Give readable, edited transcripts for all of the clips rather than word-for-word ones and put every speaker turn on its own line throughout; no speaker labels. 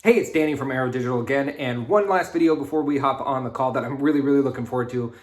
Hey, it's Danny from Arrow Digital again, and one last video before we hop on the call that I'm really looking forward to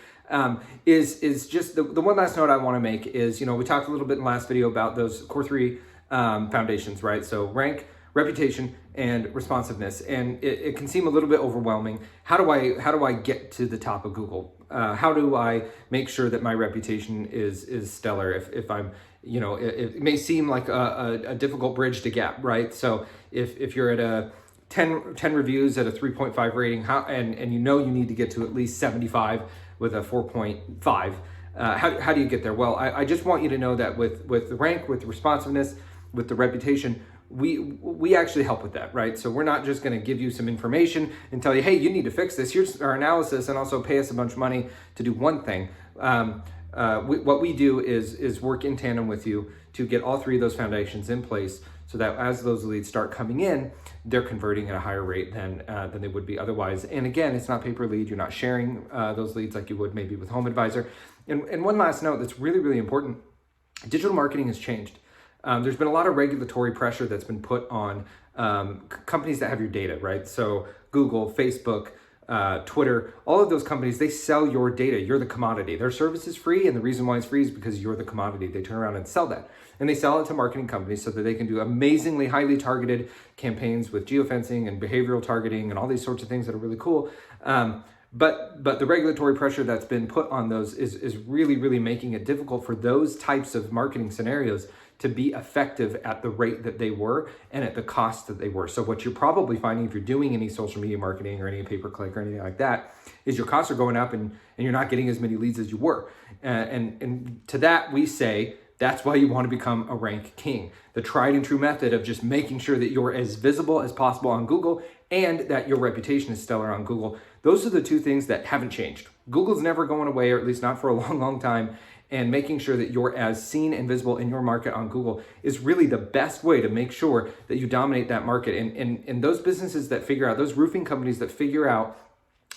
is just the one last note I want to make is, we talked a little bit in the last video about those core three foundations, right? So rank, reputation, and responsiveness, and it can seem a little bit overwhelming. How do I get to the top of Google? How do I make sure that my reputation is stellar? If I'm, it may seem like a difficult bridge to gap, right? So if you're at a 10 reviews at a 3.5 rating, and you need to get to at least 75 with a 4.5, how do you get there? Well, I just want you to know that with the rank, with the responsiveness, with the reputation, we actually help with that, right? So we're not just going to give you some information and tell you, hey, you need to fix this. Here's our analysis, and also pay us a bunch of money to do one thing. What we do is work in tandem with you to get all three of those foundations in place, so that as those leads start coming in, they're converting at a higher rate than they would be otherwise. And again, it's not pay-per-lead. You're not sharing those leads like you would maybe with Home Advisor. And one last note that's really important: digital marketing has changed. There's been a lot of regulatory pressure that's been put on companies that have your data, right? So Google, Facebook, Twitter, all of those companies, they sell your data. You're the commodity. Their service is free, and the reason why it's free is because you're the commodity. They turn around and sell that. And they sell it to marketing companies so that they can do amazingly highly targeted campaigns with geofencing and behavioral targeting and all these sorts of things that are really cool. But the regulatory pressure that's been put on those is really making it difficult for those types of marketing scenarios to be effective at the rate that they were and at the cost that they were. So what you're probably finding if you're doing any social media marketing or any pay-per-click or anything like that is your costs are going up and you're not getting as many leads as you were. And to that we say, that's why you want to become a rank king. The tried and true method of just making sure that you're as visible as possible on Google and that your reputation is stellar on Google. Those are the two things that haven't changed. Google's never going away, or at least not for a long time. And making sure that you're as seen and visible in your market on Google is really the best way to make sure that you dominate that market. And those businesses that figure out, those roofing companies that figure out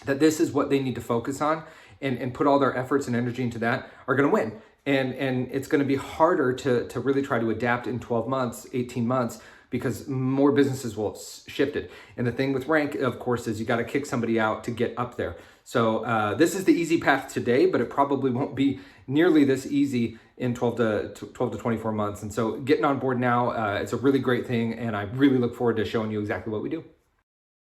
that this is what they need to focus on and put all their efforts and energy into that are going to win. And it's going to be harder to really try to adapt in 12 months, 18 months, because more businesses will shift it. And the thing with rank, of course, is you got to kick somebody out to get up there. So this is the easy path today, but it probably won't be nearly this easy in 12 to 24 months. And so getting on board now, it's a really great thing. And I really look forward to showing you exactly what we do.